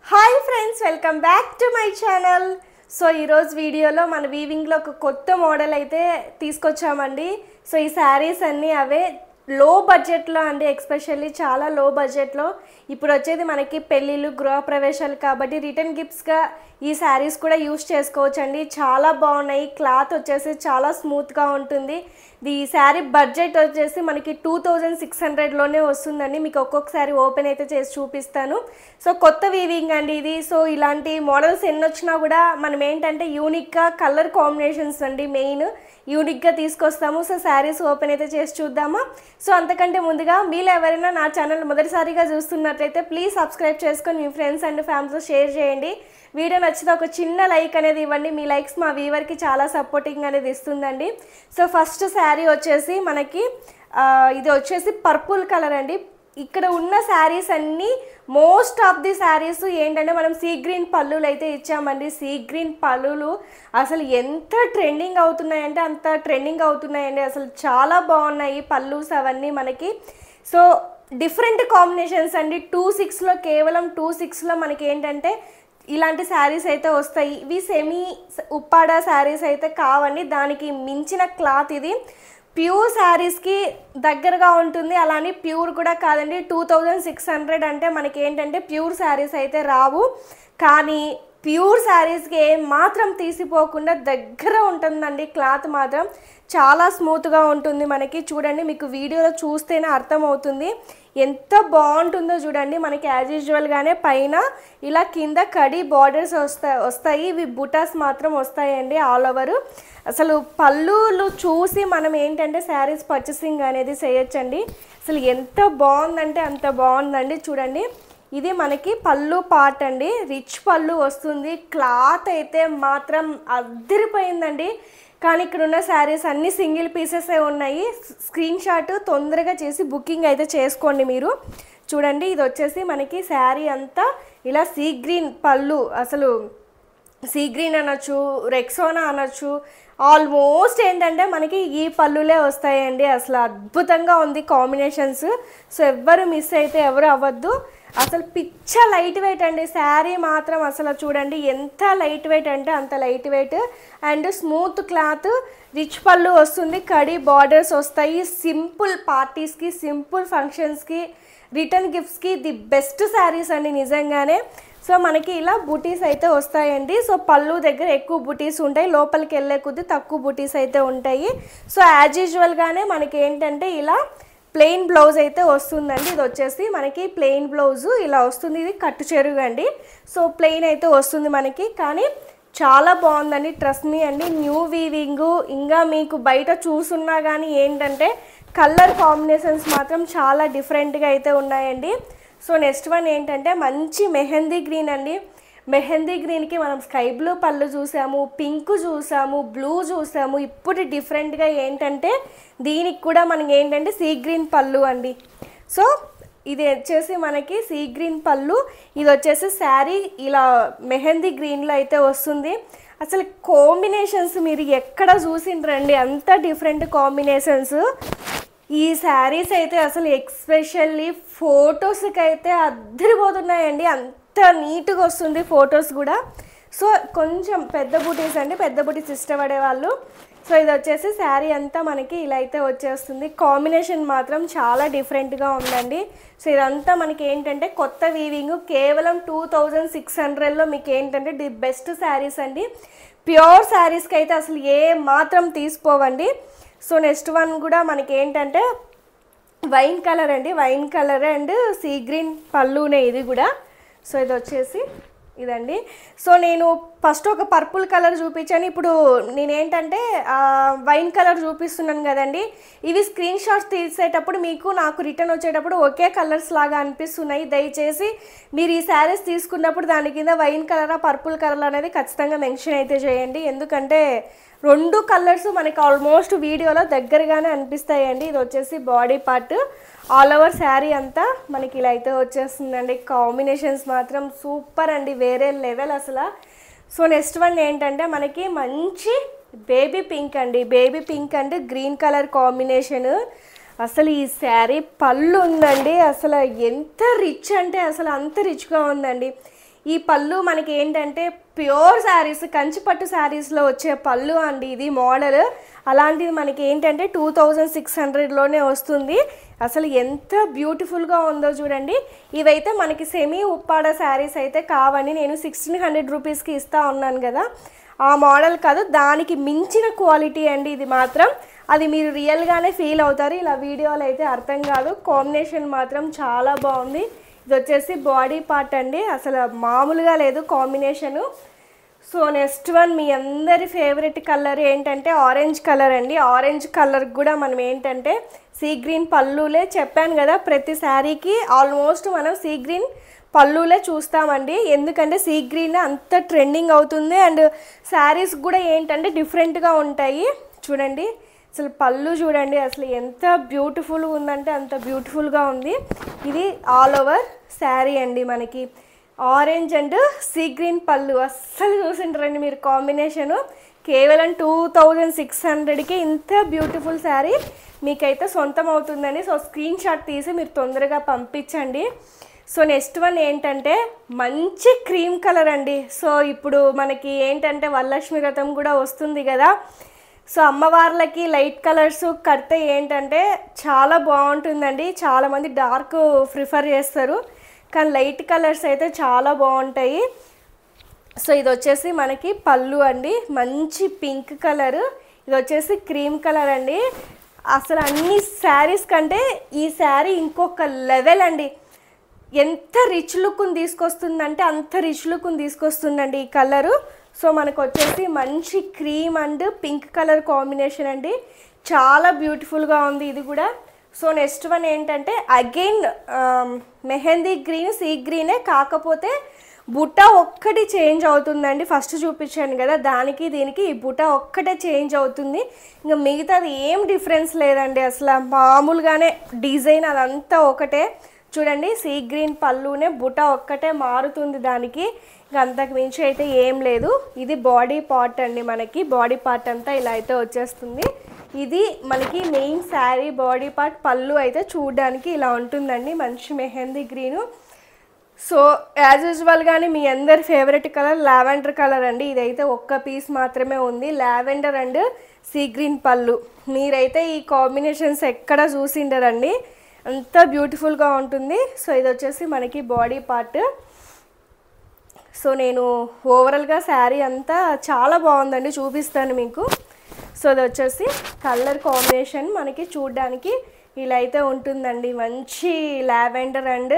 Hi friends, welcome back to my channel. So ఈరోజు వీడియోలో మన వీవింగ్లో ఒక కొత్త మోడల్ అయితే తీసుకొచ్చామండి. సో ఈ శారీస్ అన్నీ అవే లో బడ్జెట్లో అండి, ఎక్స్పెషల్లీ చాలా లో బడ్జెట్లో. ఇప్పుడు వచ్చేది మనకి పెళ్ళిళ్ళు, గృహప్రవేశాలు కాబట్టి రిటర్న్ గిఫ్ట్స్గా ఈ శారీస్ కూడా యూస్ చేసుకోవచ్చండి. చాలా బాగున్నాయి. క్లాత్ వచ్చేసి చాలా స్మూత్గా ఉంటుంది. ఈ శారీ బడ్జెట్ వచ్చేసి మనకి 2600లోనే వస్తుందండి. మీకు ఒక్కొక్క శారీ ఓపెన్ అయితే చేసి చూపిస్తాను. సో కొత్త వీవింగ్ అండి ఇది. సో ఇలాంటి మోడల్స్ ఎన్ని వచ్చినా కూడా మనం ఏంటంటే యూనిక్గా కలర్ కాంబినేషన్స్ అండి మెయిన్ యూనిక్గా తీసుకొస్తాము. సో శారీస్ ఓపెన్ అయితే చేసి చూద్దామా. సో అంతకంటే ముందుగా మీరు ఎవరైనా నా ఛానల్ మొదటిసారిగా చూస్తున్నట్లయితే ప్లీజ్ సబ్స్క్రైబ్ చేసుకొని మీ ఫ్రెండ్స్ అండ్ ఫ్యామిలీతో షేర్ చేయండి. వీడియో నచ్చితే ఒక చిన్న లైక్ అనేది ఇవ్వండి. మీ లైక్స్ మా వ్యూవర్కి చాలా సపోర్టింగ్ అనేది ఇస్తుందండి. సో ఫస్ట్ శారీ వచ్చేసి మనకి ఇది వచ్చేసి పర్పుల్ కలర్ అండి. ఇక్కడ ఉన్న శారీస్ అన్నీ మోస్ట్ ఆఫ్ ది శారీస్ ఏంటంటే మనం సీ గ్రీన్ పళ్ళులు అయితే ఇచ్చామండి. సీ గ్రీన్ పళ్ళులు అసలు ఎంత ట్రెండింగ్ అవుతున్నాయంటే అంత ట్రెండింగ్ అవుతున్నాయండి. అసలు చాలా బాగున్నాయి పళ్ళుస్ అవన్నీ మనకి. సో డిఫరెంట్ కాంబినేషన్స్ అండి. 26లో కేవలం 26లో మనకి ఏంటంటే ఇలాంటి శారీస్ అయితే వస్తాయి. ఇవి సెమీ ఉప్పాడ శారీస్ అయితే కావండి, దానికి మించిన క్లాత్ ఇది. ప్యూర్ శారీస్కి దగ్గరగా ఉంటుంది, అలానే ప్యూర్ కూడా కాదండి. 2600 అంటే మనకి ఏంటంటే ప్యూర్ శారీస్ అయితే రావు, కానీ ప్యూర్ శారీస్కి ఏం మాత్రం తీసిపోకుండా దగ్గర ఉంటుందండి. క్లాత్ మాత్రం చాలా స్మూత్గా ఉంటుంది మనకి. చూడండి, మీకు వీడియోలో చూస్తేనే అర్థమవుతుంది ఎంత బాగుంటుందో. చూడండి, మనకి యాజ్ యూజువల్గానే పైన ఇలా కింద కడి బార్డర్స్ వస్తాయి. ఇవి బుటాస్ మాత్రం వస్తాయండి ఆల్ ఓవర్. అసలు పళ్ళులు చూసి మనం ఏంటంటే శారీస్ పర్చేసింగ్ అనేది చేయొచ్చండి. అసలు ఎంత బాగుందంటే అంత బాగుందండి. చూడండి, ఇది మనకి పళ్ళు పార్ట్ అండి. రిచ్ పళ్ళు వస్తుంది. క్లాత్ అయితే మాత్రం అదిరిపోయిందండి. కానీ ఇక్కడ ఉన్న శారీస్ అన్నీ సింగిల్ పీసెసే ఉన్నాయి. స్క్రీన్ షాట్ తొందరగా చేసి బుకింగ్ అయితే చేసుకోండి మీరు. చూడండి, ఇది వచ్చేసి మనకి శారీ అంతా ఇలా సీ గ్రీన్ పళ్ళు. అసలు సీ గ్రీన్ అనొచ్చు, రెక్సోనా అనొచ్చు. ఆల్మోస్ట్ ఏంటంటే మనకి ఈ పళ్ళులే వస్తాయండి. అసలు అద్భుతంగా ఉంది కాంబినేషన్స్. సో ఎవ్వరు మిస్ అయితే ఎవరు అవ్వద్దు. అసలు పిచ్చ లైట్ వెయిట్ అండి శారీ మాత్రం. అసలు చూడండి ఎంత లైట్ వెయిట్ అంటే అంత light weight and smooth cloth. Rich పళ్ళు వస్తుంది, కడి బార్డర్స్ వస్తాయి. సింపుల్ పార్టీస్కి, సింపుల్ ఫంక్షన్స్కి, రిటర్న్ గిఫ్ట్స్కి ది బెస్ట్ శారీస్ అండి నిజంగానే. సో మనకి ఇలా బుటీస్ అయితే వస్తాయండి. సో పళ్ళు దగ్గర ఎక్కువ బుటీస్ ఉంటాయి, లోపలికి వెళ్ళే కొద్దీ తక్కువ బుటీస్ అయితే ఉంటాయి. సో యాజ్ యూజువల్గానే మనకి ఏంటంటే ఇలా ప్లెయిన్ బ్లౌజ్ అయితే వస్తుందండి. ఇది వచ్చేసి మనకి ప్లెయిన్ బ్లౌజు ఇలా వస్తుంది. ఇది కట్టు చెరుగు అండి. సో ప్లెయిన్ అయితే వస్తుంది మనకి, కానీ చాలా బాగుందండి. ట్రస్ట్ మీ అండి, న్యూ వీవింగు. ఇంకా మీకు బయట చూసున్నా కానీ ఏంటంటే కలర్ కాంబినేషన్స్ మాత్రం చాలా డిఫరెంట్గా అయితే ఉన్నాయండి. సో నెక్స్ట్ వన్ ఏంటంటే మంచి మెహందీ గ్రీన్ అండి. మెహందీ గ్రీన్కి మనం స్కై బ్లూ పళ్ళు చూసాము, పింక్ చూసాము, బ్లూ చూసాము. ఇప్పుడు డిఫరెంట్గా ఏంటంటే దీనికి కూడా మనకి ఏంటంటే సీ గ్రీన్ పళ్ళు అండి. సో ఇది వచ్చేసి మనకి సీ గ్రీన్ పళ్ళు. ఇది వచ్చేసి శారీ ఇలా మెహందీ గ్రీన్లో అయితే వస్తుంది. అసలు కాంబినేషన్స్ మీరు ఎక్కడ చూసిండ్రండి, అంత డిఫరెంట్ కాంబినేషన్స్. ఈ శారీస్ అయితే అసలు ఎక్స్పెషల్లీ ఫొటోస్కి అయితే అద్దరిపోతున్నాయండి. అంత నీట్గా వస్తుంది ఫొటోస్ కూడా. సో కొంచెం పెద్ద బుటీస్ అండి, పెద్ద బుటీస్ ఇష్టపడే వాళ్ళు. సో ఇది వచ్చేసి శారీ అంతా మనకి ఇలా అయితే వచ్చేస్తుంది. కాంబినేషన్ మాత్రం చాలా డిఫరెంట్గా ఉందండి. సో ఇదంతా మనకి ఏంటంటే కొత్త వీవింగ్. కేవలం 2600లో మీకు ఏంటంటే ది బెస్ట్ శారీస్ అండి. ప్యూర్ శారీస్కి అయితే అసలు ఏ మాత్రం తీసిపోవండి. సో నెక్స్ట్ వన్ కూడా మనకి ఏంటంటే వైన్ కలర్ అండి. Wine colour and sea green పళ్ళునే ఇది కూడా. సో ఇది వచ్చేసి ఇదండి. సో నేను ఫస్ట్ ఒక పర్పుల్ కలర్ చూపించాను, ఇప్పుడు నేనేంటంటే వైన్ కలర్ చూపిస్తున్నాను కదండి. ఇవి స్క్రీన్ షాట్స్ తీసేటప్పుడు మీకు నాకు రిటర్న్ వచ్చేటప్పుడు ఒకే కలర్స్ లాగా అనిపిస్తున్నాయి. దయచేసి మీరు ఈ శారీస్ తీసుకున్నప్పుడు దాని కింద వైన్ కలరా పర్పుల్ కలర్ అనేది ఖచ్చితంగా మెన్షన్ అయితే చేయండి. ఎందుకంటే రెండు కలర్స్ మనకి ఆల్మోస్ట్ వీడియోలో దగ్గరగానే అనిపిస్తాయండి. ఇది వచ్చేసి body part. All over sari అంతా మనకి ఇలా అయితే వచ్చేస్తుందండి. కాంబినేషన్స్ మాత్రం సూపర్ అండి, వేరే లెవెల్ అసలు. సో నెక్స్ట్ వన్ ఏంటంటే మనకి మంచి బేబీ పింక్ అండి. Baby pink and green colour combination. అసలు ఈ శారీ పళ్ళు ఉందండి, అసలు ఎంత రిచ్ అంటే అసలు అంత రిచ్గా ఉందండి. ఈ పళ్ళు మనకి ఏంటంటే ప్యూర్ శారీస్, కంచిపట్టు శారీస్లో వచ్చే పళ్ళు అండి ఇది మోడల్. అలాంటిది మనకి ఏంటంటే 2600లోనే వస్తుంది. అసలు ఎంత బ్యూటిఫుల్గా ఉందో చూడండి. ఇవైతే మనకి సెమీ ఉప్పాడ శారీస్ అయితే కావని నేను 1600 రూపీస్కి ఇస్తా ఉన్నాను కదా, ఆ మోడల్ కాదు, దానికి మించిన క్వాలిటీ అండి ఇది మాత్రం. అది మీరు రియల్గానే ఫీల్ అవుతారు, ఇలా వీడియోలో అయితే అర్థం కాదు. కాంబినేషన్ మాత్రం చాలా బాగుంది. ఇది వచ్చేసి బాడీ పార్ట్ అండి, అసలు మామూలుగా లేదు కాంబినేషను. సో నెక్స్ట్ వన్ మీ అందరి ఫేవరెట్ కలర్ ఏంటంటే ఆరెంజ్ కలర్ అండి. ఆరెంజ్ కలర్ కూడా మనం ఏంటంటే సీ గ్రీన్ పళ్ళులే చెప్పాను కదా, ప్రతి శారీకి ఆల్మోస్ట్ మనం సీ గ్రీన్ పళ్ళులే చూస్తామండి. ఎందుకంటే సీ గ్రీన్ అంత ట్రెండింగ్ అవుతుంది అండ్ శారీస్ కూడా ఏంటంటే డిఫరెంట్గా ఉంటాయి. చూడండి అసలు పళ్ళు చూడండి, అసలు ఎంత బ్యూటిఫుల్గా ఉందంటే అంత బ్యూటిఫుల్గా ఉంది. ఇది ఆల్ ఓవర్ శారీ అండి, మనకి ఆరెంజ్ అండ్ సీ గ్రీన్ పళ్ళు. అస్సలు చూసింటారండి మీరు కాంబినేషను. కేవలం 2600కి ఇంత బ్యూటిఫుల్ శారీ మీకైతే సొంతం అవుతుందండి. సో స్క్రీన్ షాట్ తీసి మీరు తొందరగా పంపించండి. సో నెక్స్ట్ వన్ ఏంటంటే మంచి క్రీమ్ కలర్ అండి. సో ఇప్పుడు మనకి ఏంటంటే వరలక్ష్మి వ్రతం కూడా వస్తుంది కదా, సో అమ్మవార్లకి లైట్ కలర్స్ కడితే ఏంటంటే చాలా బాగుంటుందండి. చాలామంది డార్క్ ప్రిఫర్ చేస్తారు, కానీ లైట్ కలర్స్ అయితే చాలా బాగుంటాయి. సో ఇది వచ్చేసి మనకి పళ్ళు అండి, మంచి పింక్ కలర్. ఇది వచ్చేసి క్రీమ్ కలర్ అండి. అసలు అన్ని శారీస్ కంటే ఈ శారీ ఇంకొక లెవెల్ అండి. ఎంత రిచ్ లుక్ని తీసుకొస్తుందంటే అంత రిచ్ లుక్ని తీసుకొస్తుందండి ఈ కలరు. సో మనకు వచ్చేసి మంచి cream and pink colour combination అండి, చాలా బ్యూటిఫుల్గా ఉంది ఇది కూడా. సో నెక్స్ట్ వన్ ఏంటంటే అగైన్ మెహందీ గ్రీన్, సీ గ్రీనే, కాకపోతే బుట్ట ఒక్కటి చేంజ్ అవుతుందండి. ఫస్ట్ చూపించాను కదా, దానికి దీనికి ఈ బుట్ట ఒక్కటే చేంజ్ అవుతుంది, ఇంకా మిగతాది ఏం డిఫరెన్స్ లేదండి. అసలు మామూలుగానే డిజైన్ అదంతా ఒకటే. చూడండి సీ గ్రీన్ పళ్ళునే బుట్ట ఒక్కటే మారుతుంది దానికి, ఇంకా అంతకు మించి అయితే ఏం లేదు. ఇది బాడీ పార్ట్ అండి, మనకి బాడీ పార్ట్ అంతా ఇలా అయితే వచ్చేస్తుంది. ఇది మనకి మెయిన్ శారీ బాడీ పార్ట్. పళ్ళు అయితే చూడడానికి ఇలా ఉంటుందండి, మంచి మెహందీ గ్రీను. సో యాజ్ యూజువల్గానే మీ అందరి ఫేవరెట్ కలర్ లావెండర్ కలర్ అండి. ఇదైతే ఒక్క పీస్ మాత్రమే ఉంది, లావెండర్ అండ్ సీ గ్రీన్ పళ్ళు. మీరైతే ఈ కాంబినేషన్స్ ఎక్కడ చూసిండరండి, అంత బ్యూటిఫుల్గా ఉంటుంది. సో ఇది వచ్చేసి మనకి బాడీ పార్ట్. సో నేను ఓవరాల్గా శారీ అంతా చాలా బాగుందండి, చూపిస్తాను మీకు. సో ఇది వచ్చేసి కలర్ కాంబినేషన్ మనకి చూడడానికి ఇలా అయితే ఉంటుందండి, మంచి లావెండర్ అండ్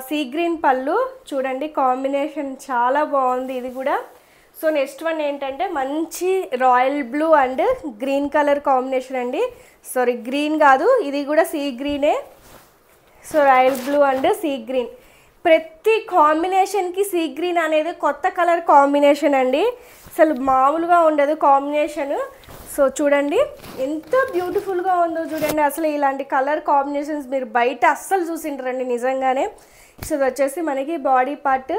సీ గ్రీన్ పళ్ళు. చూడండి కాంబినేషన్ చాలా బాగుంది ఇది కూడా. సో నెక్స్ట్ వన్ ఏంటంటే మంచి royal blue and green colour combination అండి. సారీ గ్రీన్ కాదు, ఇది కూడా సీ గ్రీనే. So royal blue and sea green, ప్రతి కాంబినేషన్కి సీ గ్రీన్ అనేది కొత్త కలర్ కాంబినేషన్ అండి, అసలు మామూలుగా ఉండదు కాంబినేషన్. సో చూడండి ఎంత బ్యూటిఫుల్గా ఉందో చూడండి. అసలు ఇలాంటి కలర్ కాంబినేషన్స్ మీరు బయట అస్సలు చూసింటారండి నిజంగానే. సో ఇది వచ్చేసి మనకి బాడీ పార్ట్.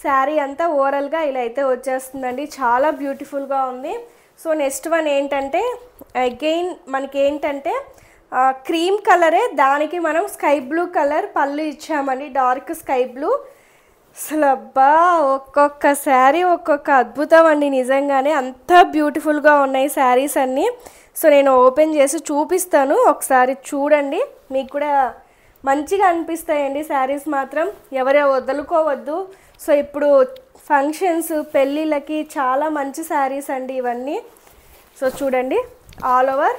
శారీ అంతా ఓవరాల్గా ఇలా అయితే వచ్చేస్తుందండి, చాలా బ్యూటిఫుల్గా ఉంది. సో నెక్స్ట్ వన్ ఏంటంటే అగైన్ మనకి ఏంటంటే క్రీమ్ కలరే, దానికి మనం స్కై బ్లూ కలర్ పళ్ళు ఇచ్చామండి, డార్క్ స్కై బ్లూ. అసలు అబ్బా ఒక్కొక్క శారీ ఒక్కొక్క అద్భుతం అండి నిజంగానే, అంత బ్యూటిఫుల్గా ఉన్నాయి శారీస్ అన్నీ. సో నేను ఓపెన్ చేసి చూపిస్తాను, ఒకసారి చూడండి, మీకు కూడా మంచిగా అనిపిస్తాయండి శారీస్ మాత్రం, ఎవరే వదులుకోవద్దు. సో ఇప్పుడు ఫంక్షన్స్ పెళ్ళిళ్ళకి చాలా మంచి శారీస్ అండి ఇవన్నీ. సో చూడండి ఆల్ ఓవర్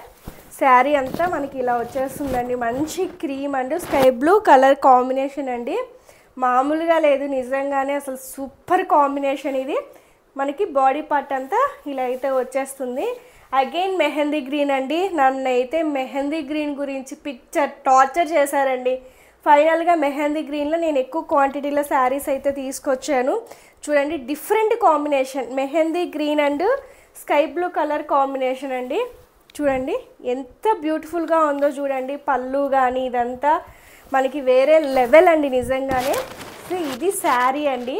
శారీ అంతా మనకి ఇలా వచ్చేస్తుందండి, మంచి cream and sky blue colour combination అండి, మామూలుగా లేదు నిజంగానే, అసలు సూపర్ కాంబినేషన్ ఇది. మనకి బాడీ పార్ట్ అంతా ఇలా అయితే వచ్చేస్తుంది. అగైన్ మెహందీ గ్రీన్ అండి, నన్ను అయితే మెహందీ గ్రీన్ గురించి పిక్చర్ టార్చర్ చేశారండి. ఫైనల్గా మెహందీ గ్రీన్లో నేను ఎక్కువ క్వాంటిటీలో శారీస్ అయితే తీసుకొచ్చాను. చూడండి different combination, mehndi green and sky blue colour combination అండి. చూడండి ఎంత బ్యూటిఫుల్గా ఉందో చూడండి, పళ్ళు కానీ ఇదంతా మనకి వేరే లెవెల్ అండి నిజంగానే. సో ఇది శారీ అండి,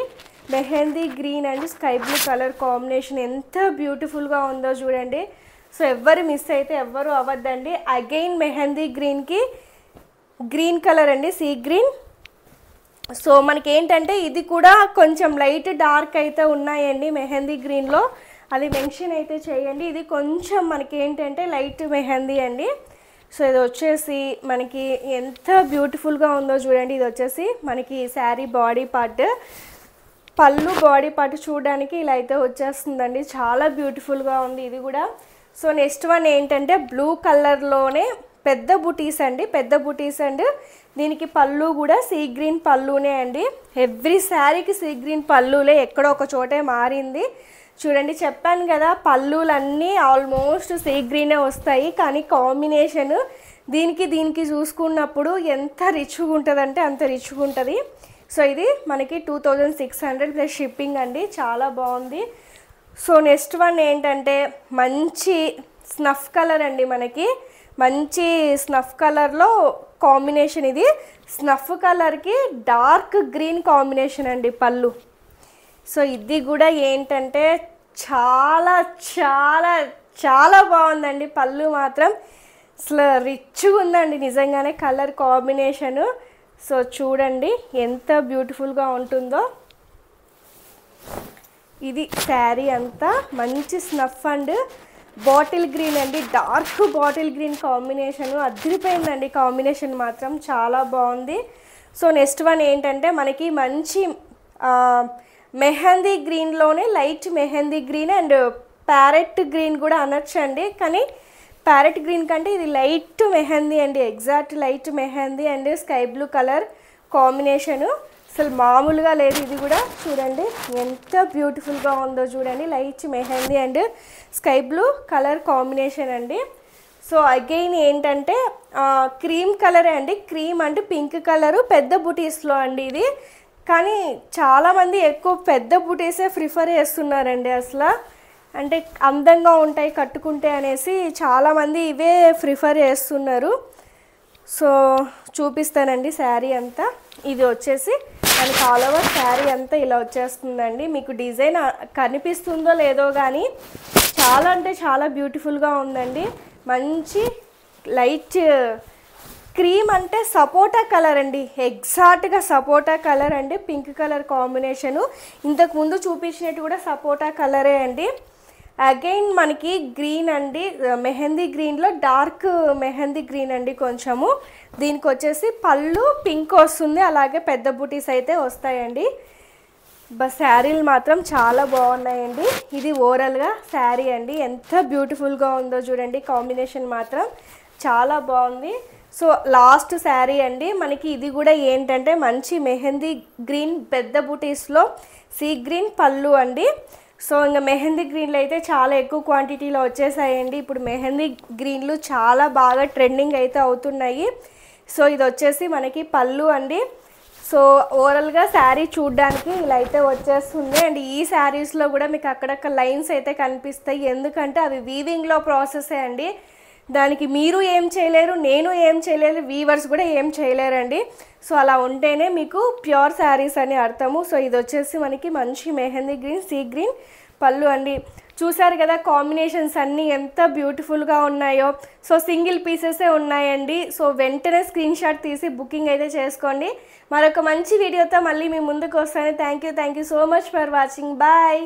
mehndi green and sky blue colour combination ఎంత బ్యూటిఫుల్గా ఉందో చూడండి. సో ఎవ్వరు మిస్ అయితే ఎవ్వరు అవ్వద్దండి. అగైన్ మెహందీ గ్రీన్కి గ్రీన్ కలర్ అండి, సీ గ్రీన్. సో మనకి ఏంటంటే ఇది కూడా కొంచెం లైట్ డార్క్ అయితే ఉన్నాయండి మెహందీ గ్రీన్లో, అది మెన్షన్ అయితే చేయండి. ఇది కొంచెం మనకి ఏంటంటే లైట్ మెహందీ అండి. సో ఇది వచ్చేసి మనకి ఎంత బ్యూటిఫుల్గా ఉందో చూడండి. ఇది వచ్చేసి మనకి శారీ బాడీ పార్ట్, పళ్ళు బాడీ పార్ట్ చూడడానికి ఇలా అయితే వచ్చేస్తుందండి. చాలా బ్యూటిఫుల్గా ఉంది ఇది కూడా. సో నెక్స్ట్ వన్ ఏంటంటే బ్లూ కలర్లోనే పెద్ద బుటీస్ అండి, పెద్ద బుటీస్ అండ్ దీనికి పళ్ళు కూడా సీ గ్రీన్ పళ్ళునే అండి. ఎవ్రీ శారీకి సీ గ్రీన్ పళ్ళులే, ఎక్కడో ఒక చోటే మారింది చూడండి. చెప్పాను కదా పళ్ళులన్నీ ఆల్మోస్ట్ సీ గ్రీనే వస్తాయి, కానీ కాంబినేషన్ దీనికి చూసుకున్నప్పుడు ఎంత రిచ్గా ఉంటుందంటే అంత రిచ్గా ఉంటుంది. సో ఇది మనకి 2600 ప్లస్ షిప్పింగ్ అండి, చాలా బాగుంది. సో నెక్స్ట్ వన్ ఏంటంటే మంచి స్నఫ్ కలర్ అండి, మనకి మంచి స్నఫ్ కలర్లో కాంబినేషన్. ఇది స్నఫ్ కలర్కి డార్క్ గ్రీన్ కాంబినేషన్ అండి పళ్ళు. సో ఇది కూడా ఏంటంటే చాలా చాలా చాలా బాగుందండి పళ్ళు మాత్రం, అసలు రిచ్గా ఉందండి నిజంగానే కలర్ కాంబినేషను. సో చూడండి ఎంత బ్యూటిఫుల్గా ఉంటుందో. ఇది శారీ అంతా మంచి స్నఫ్ అండ్ బాటిల్ గ్రీన్ అండి, డార్క్ బాటిల్ గ్రీన్ కాంబినేషను అదిరిపోయిందండి, కాంబినేషన్ మాత్రం చాలా బాగుంది. సో నెక్స్ట్ వన్ ఏంటంటే మనకి మంచి మెహందీ గ్రీన్లోనే light mehndi green and parrot green కూడా అనొచ్చండి, కానీ ప్యారెట్ గ్రీన్ కంటే ఇది లైట్ మెహందీ అండి, exact light mehndi and sky blue colour combination. అసలు మామూలుగా లేదు. ఇది కూడా చూడండి ఎంత బ్యూటిఫుల్గా ఉందో చూడండి, light mehndi and sky blue colour combination అండి. సో అగైన్ ఏంటంటే క్రీమ్ కలరే అండి, క్రీమ్ అండ్ పింక్ కలరు పెద్ద బుటీస్లో అండి ఇది. కానీ చాలామంది ఎక్కువ పెద్ద బుటీసే ప్రిఫర్ చేస్తున్నారండి, అసలు అంటే అందంగా ఉంటాయి కట్టుకుంటే అనేసి చాలామంది ఇవే ప్రిఫర్ చేస్తున్నారు. సో చూపిస్తానండి శారీ అంతా. ఇది వచ్చేసి మనకి ఆల్ ఓవర్ శారీ అంతా ఇలా వచ్చేస్తుందండి. మీకు డిజైన్ కనిపిస్తుందో లేదో కానీ చాలా అంటే చాలా బ్యూటిఫుల్గా ఉందండి. మంచి లైట్ క్రీమ్ అంటే సపోటా కలర్ అండి, ఎగ్జాక్ట్గా సపోటా కలర్ అండి, పింక్ కలర్ కాంబినేషను. ఇంతకుముందు చూపించినట్టు కూడా సపోటా కలరే అండి. అగైన్ మనకి గ్రీన్ అండి, మెహందీ గ్రీన్లో డార్క్ మెహందీ గ్రీన్ అండి కొంచెము. దీనికి వచ్చేసి పళ్ళు పింక్ వస్తుంది, అలాగే పెద్ద బుటీస్ అయితే వస్తాయండి. శారీలు మాత్రం చాలా బాగున్నాయండి. ఇది ఓవరాల్గా శారీ అండి, ఎంత బ్యూటిఫుల్గా ఉందో చూడండి, కాంబినేషన్ మాత్రం చాలా బాగుంది. సో లాస్ట్ శారీ అండి మనకి. ఇది కూడా ఏంటంటే మంచి మెహందీ గ్రీన్ పెద్ద బుటీస్లో సీ గ్రీన్ పళ్ళు అండి. సో ఇంకా మెహందీ గ్రీన్లు అయితే చాలా ఎక్కువ క్వాంటిటీలో వచ్చేసాయండి. ఇప్పుడు మెహందీ గ్రీన్లు చాలా బాగా ట్రెండింగ్ అయితే అవుతున్నాయి. సో ఇది వచ్చేసి మనకి పళ్ళు అండి. సో ఓవరాల్గా శారీ చూడడానికి ఇలా అయితే వచ్చేస్తుంది. అండ్ ఈ శారీస్లో కూడా మీకు అక్కడక్కడ లైన్స్ అయితే కనిపిస్తాయి, ఎందుకంటే అవి వీవింగ్లో ప్రాసెసే అండి. దానికి మీరు ఏం చేయలేరు, నేను ఏం చేయలేరు, వీవర్స్ కూడా ఏం చేయలేరండి. సో అలా ఉంటేనే మీకు ప్యూర్ శారీస్ అని అర్థము. సో ఇది వచ్చేసి మనకి మంచి మెహందీ గ్రీన్ సీ గ్రీన్ పళ్ళు అండి. చూసారు కదా కాంబినేషన్స్ అన్నీ ఎంత బ్యూటిఫుల్గా ఉన్నాయో. సో సింగిల్ పీసెసే ఉన్నాయండి. సో వెంటనే స్క్రీన్ షాట్ తీసి బుకింగ్ అయితే చేసుకోండి. మరొక మంచి వీడియోతో మళ్ళీ మీ ముందుకు వస్తాను. Thank you so much for watching. Bye.